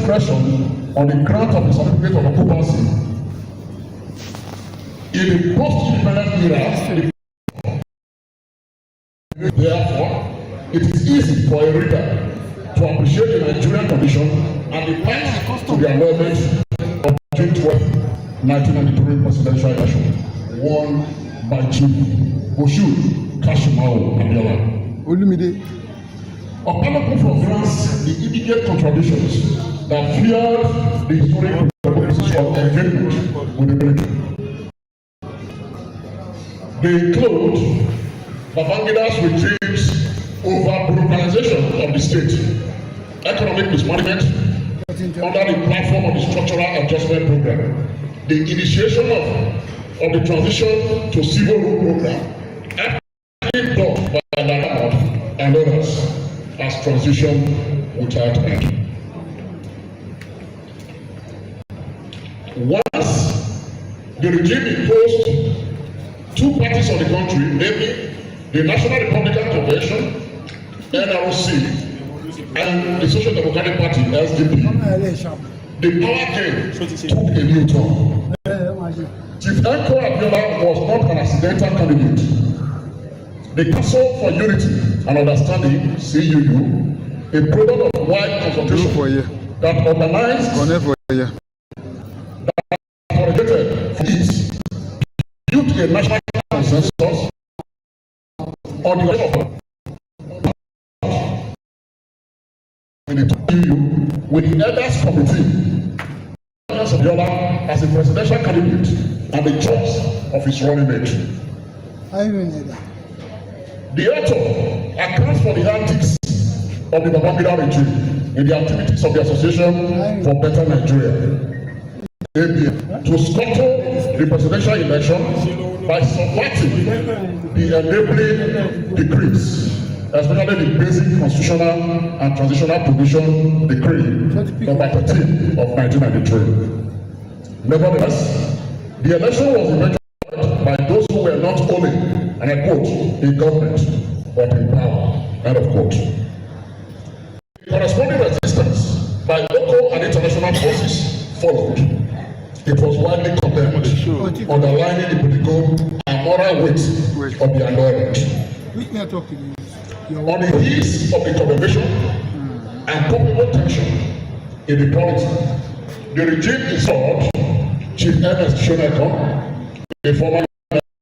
discretion on the grant of the certificate of occupancy. In the post-independent era, therefore, it is easy for a reader to appreciate the Nigerian condition and the path to the amendment of June 12, 1993 presidential election, won by Chief Moshood Kashimawo Abiola. Olumide. Opadokun confronts the immediate contradictions that fueled the historic process of engagement with the military. They include Babangida's regimes over brutalization of the state, economic mismanagement under the platform of the structural adjustment program, the initiation of the transition to civil rule program, actively done by Nana and others as transition without end. Once the regime imposed two parties of the country, namely the National Republican Convention, NRC, and the Social Democratic Party, SDP, the power game took a new turn. Chief Ayo Opadokun was not an accidental candidate. The Council for Unity and Understanding, CUU, a product of wide consultation that organized that originated for peace, built a national consensus on the level in the CUU with the elders committee as a presidential candidate and the choice of his running mate. The author accounts for the antics of the Babangida regime in the activities of the Association for Better Nigeria, to scuttle the presidential election by subverting the enabling decrees, especially the basic constitutional and transitional provision decree number 13 of 1993. Nevertheless, the election was eventually by those who were not only, and I quote, in government, but in power, end of quote. The corresponding resistance by local and international forces followed. It was widely condemned, underlining the political and moral weight of the annulment. On the heels of the condemnation and popular tension in the polity, the regime installed Chief Ernest Shonekon, a former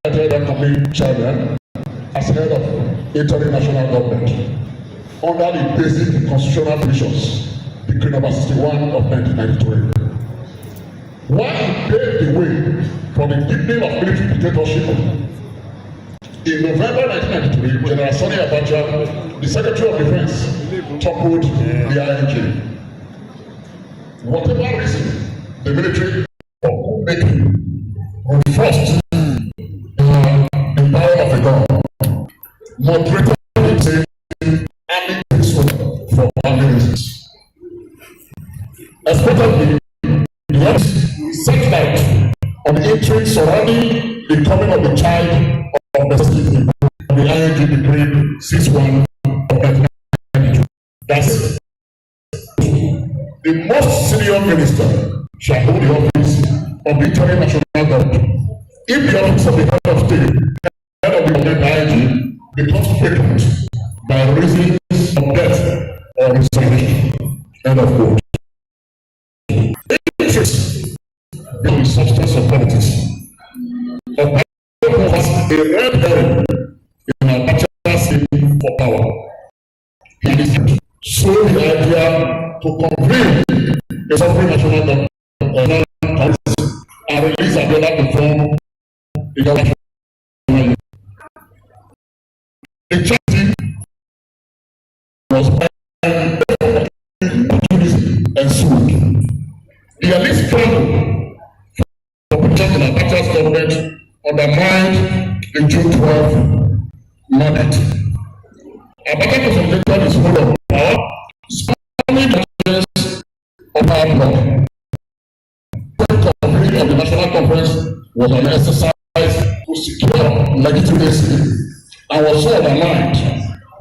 United Company chairman, as head of interim national government, under the basic constitutional provisions, Decree number 61 of 1993. While it paved the way for the deepening of military dictatorship, in November 1993, General Sani Abacha, the Secretary of Defense, toppled the ING. Whatever reason the military or making reinforced the power of the gun, moderated the army peaceful for army reasons. Especially the set light on the intrigue surrounding the coming of the child of the city of the ING Decree 61 of 1992. That's the most senior minister shall hold the office of the interim national government if the office of the head of state, head of the government ING, becomes vacant by reason of death or resignation. End of quote. Interest in the substance of politics. Opadokun has a red herring in Abacha's scheme for power. He is sold the idea to convene a sovereign national government and release Abiola to form a government. The charity was by opportunity ensued. The elite struggle for protection in Abacha's government undermined the June 12 mandate. Abacha consolidated his hold of power, spanning the changes of power block. The convening of the National Conference was an exercise to secure legitimacy and was so undermined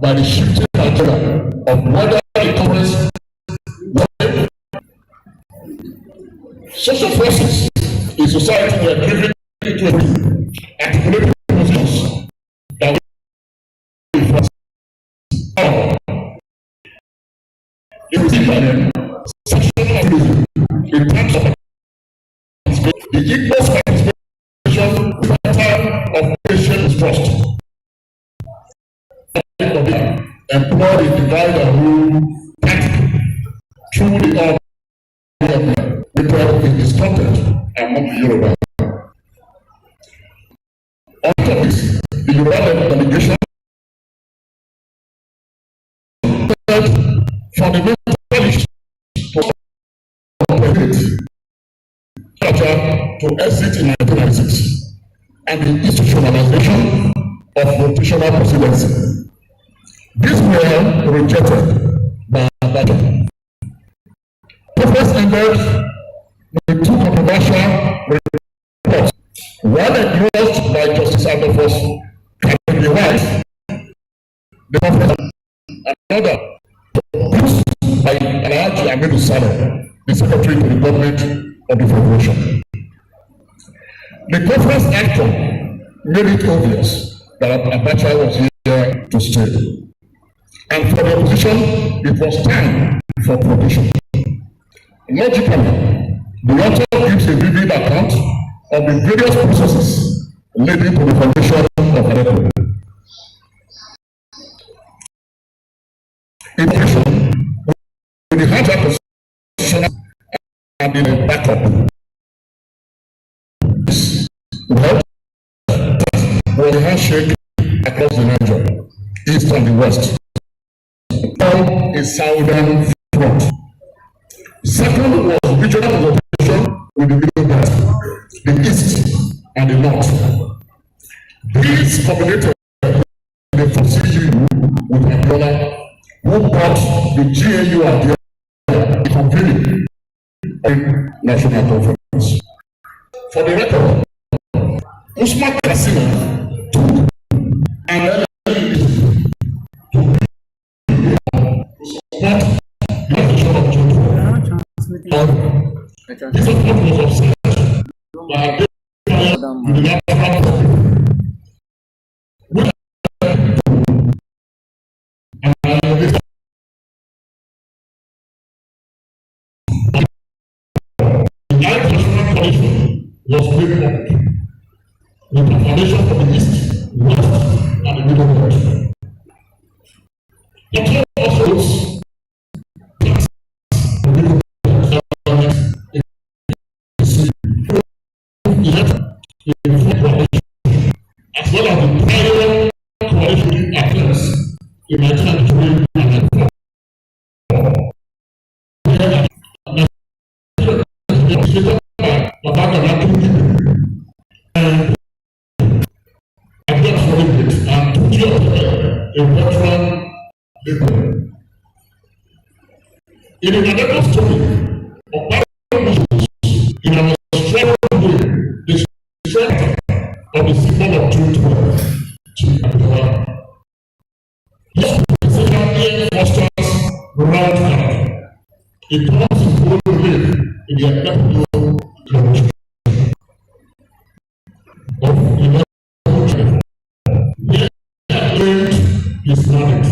by the shifting agenda of whether the conference was Social forces in society were driven into articulating positions that were it was even sexual activism in terms of the equal participation of patient trust. Employed in divide and rule tactic through the government with its content among the Yoruba. On top of this, the Yoruba delegation fundamental issues to exit in 1996 and the institutionalization of rotational presidency. These were rejected by Abacha. The first ended with two controversial reports. One endorsed by Justice Adolphus Kennedy White, the prophet, another produced by Alhaji Aminu Saleh, the Secretary to the Government of the Federation. The conference outcome made it obvious that Abacha was here to stay. And for the opposition, it was time for protection. Logically, the author gives a vivid account of the various processes leading to the formation of an economy. In addition, with the hard position and the backup, well, was a handshake across the Niger, east and the west. A southern front. Second was regional collaboration with the Middle Belt, the east and the north. These combinated the FCU with Abiola, who brought the GAU idea convening in national conference. For the record, Usman Kassina took an this report was observed by the national which the National Commission was made public with the foundation for the East, West, and the Middle Belt. The club also as well as the prior coalition affairs in 1994 and a veteran leader. In another story of in our strong way, the strength of the symbol of June 12 to Abiola. Yes, the second year fosters round hand. It comes in full relief in the electoral declaration of 11th. Yet claimed his knowledge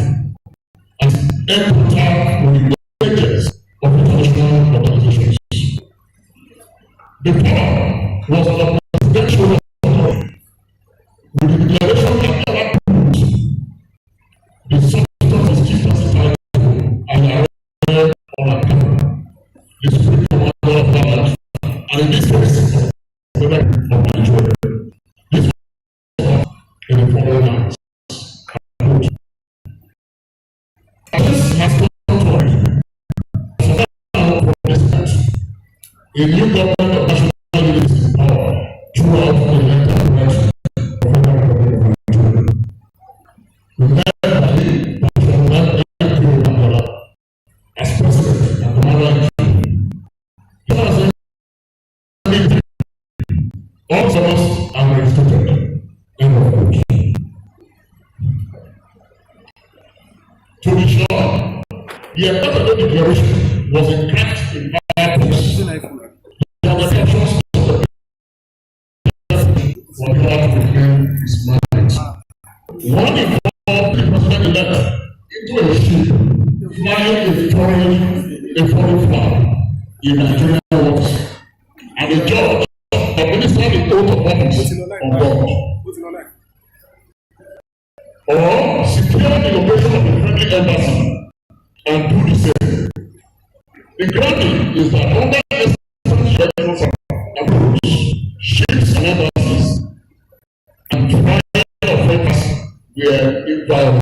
as every time with the agents of international organizations. The power was an presidential authority with the declaration that never proved the substance is still classified and arranged on a paper. The Supreme Commander of Ireland, and in this case, of Nigeria. This was in the following lines. This has come to a new government of national unity is in power throughout the electoral branch of the Republic of Nigeria. Led by the President Ayo Opadokun as president and commander-in-chief, he has ended all servants are reinstated. End of quote. To be sure, the Opadokun declaration was encapped in 5 points. One involved the president-elect into a ship flying a foreign flag in Nigerian waters, and the judge administered the oath of office on board. Or secure the location of the friendly embassy and do the same. The granting is that under exceptional approach, ships and embassies and trial offenders were inviolable.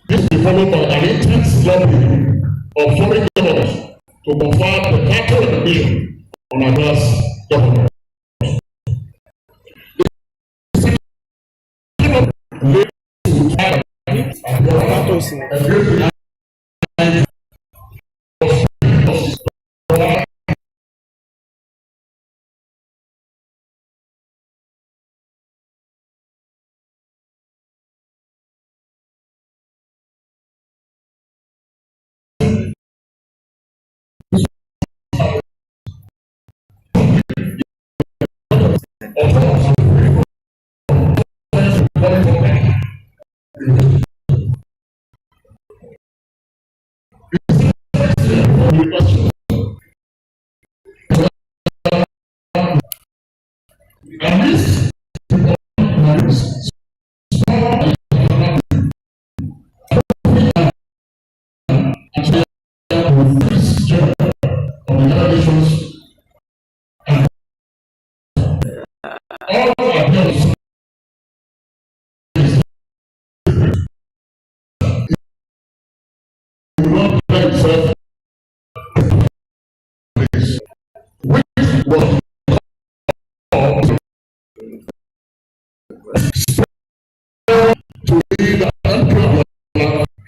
This will be followed by an intense lobbying of foreign governments to confer the factor recognition on adverse government.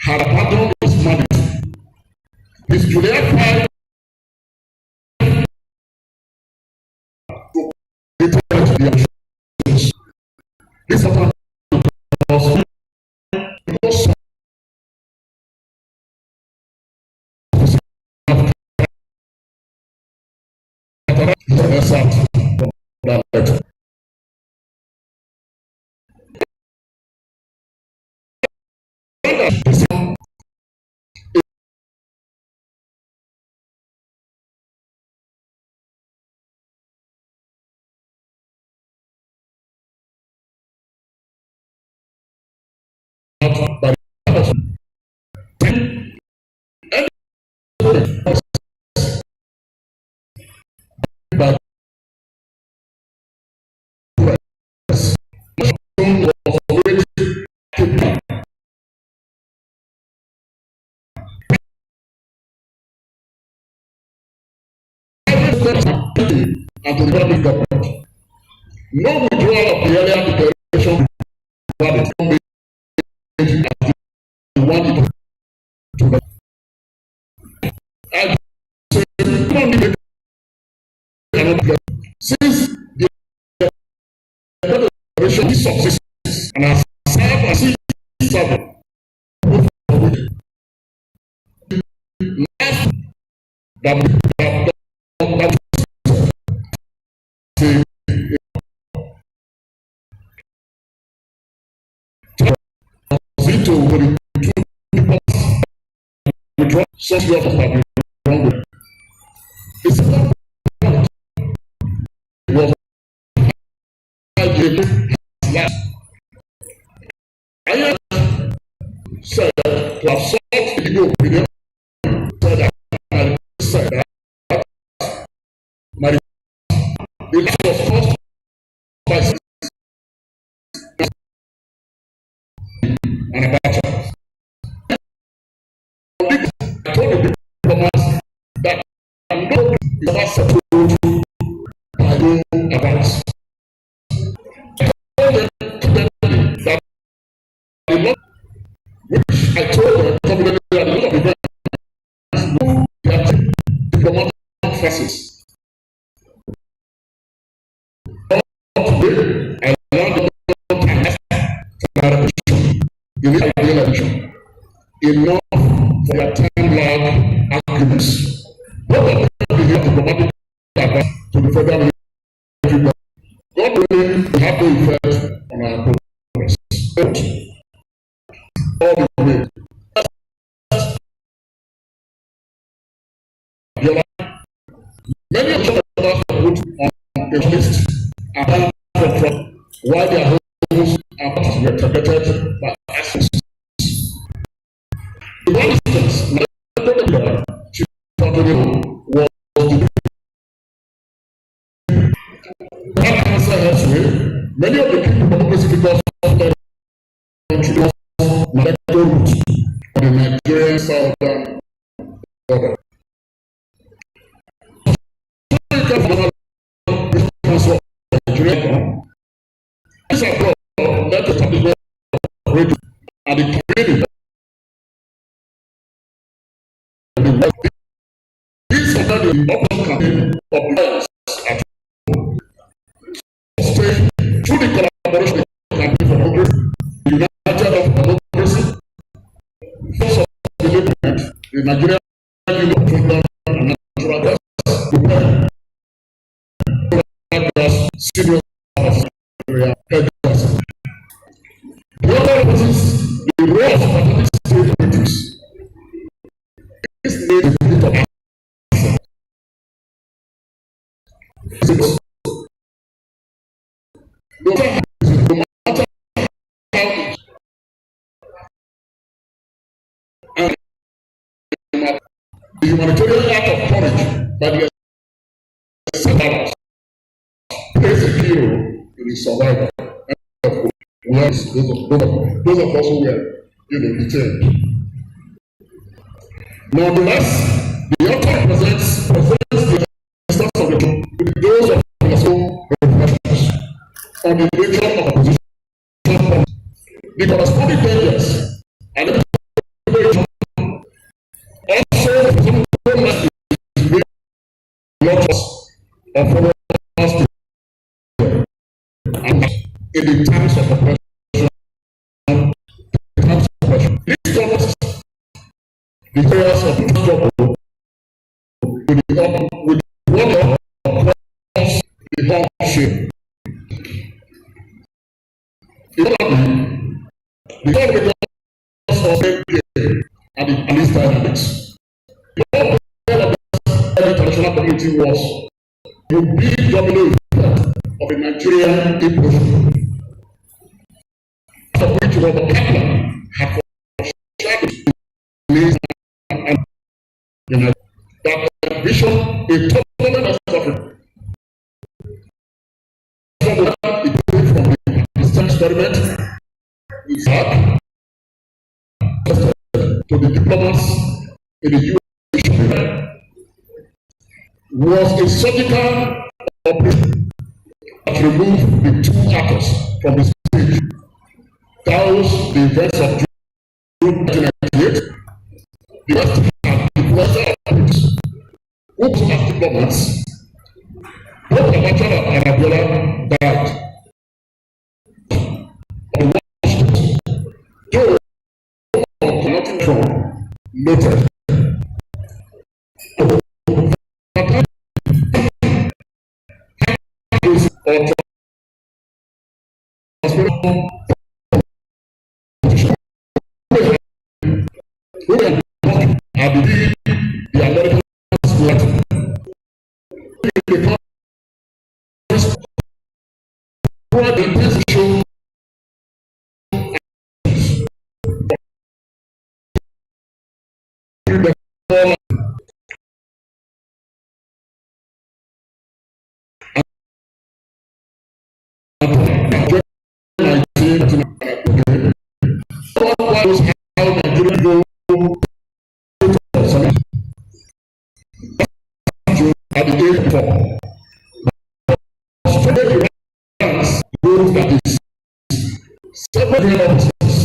Had abandoned his mandate. His Juliet pride this was that letter. By and to the Republic government. No withdrawal of the earlier declaration valid as the one it to I say since the declaration is successful and has served as a servant that to withdraw such laws have been wrong with. It's was I said to have sought the legal opinion said that my it was caused by and Abacha. I told the diplomats that no is ever settled by no Abacha. I told them confidently that a lot of events move their diplomatic forces. Today, I learned you need ideal addition. Enough for your time-long arguments. Both of them behave diplomatic advice to the federal military. God willing, we have the effect on our progress. Many of the members were put on a list and banned from Trump, while their homes and parties were targeted by ISIS. In one instance, Nigeria Chief was the that cancer elsewhere. Many of the people democracy figures of the country lost electoral routes on the Nigerian southern border. Nigeria is abroad led to establishment of radio and the community of the West. These are the open campaign of lions at state through the collaboration of the campaign for democracy, United of Democracy, Force of Development, the Nigerian Union of Children and Natural Gas, the serious headers. The other is the role of strategic state countries. This needs a bit of action. No matter how and the humanitarian act of courage by the settlers plays a key role in the survival of those of us who were detained. Nonetheless, the author presents the existence of the truth with those of us who reflections on the nature of opposition policy, the corresponding dangers, and the also some government is lots of followers and in the times of oppression. These governments, the areas of the struggle with one across the whole shape. The because of the and these dynamics. The whole of the international community was to be domino of the Nigerian implosion, of which Robert Kaplan had foreshadowed and that vision a total West Africa. It came from the Pakistan experiment with that to the diplomats in the US was a surgical operation that removed the two actors from the stage. That was the events of June 1998. The West and the Western operations, who was as diplomats, both Abacha and Abiola died. On Washington, though nothing Trump noted. I believe the Americans left the where the position at the age of 4. That is several officers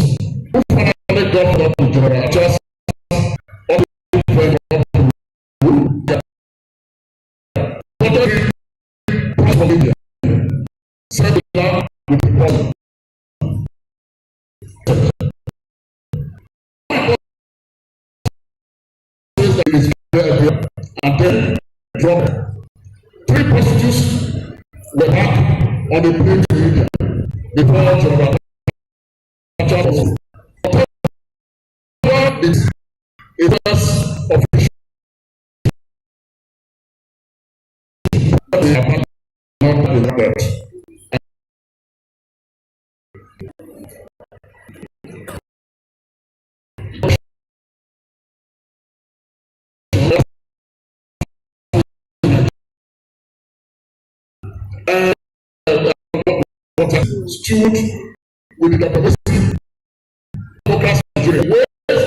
who finally got up to general just said that with the problem. And then dropped. 3 prostitutes were back on the plane to India before General Charles. It was official not that. Stood with the capacity focus Nigeria.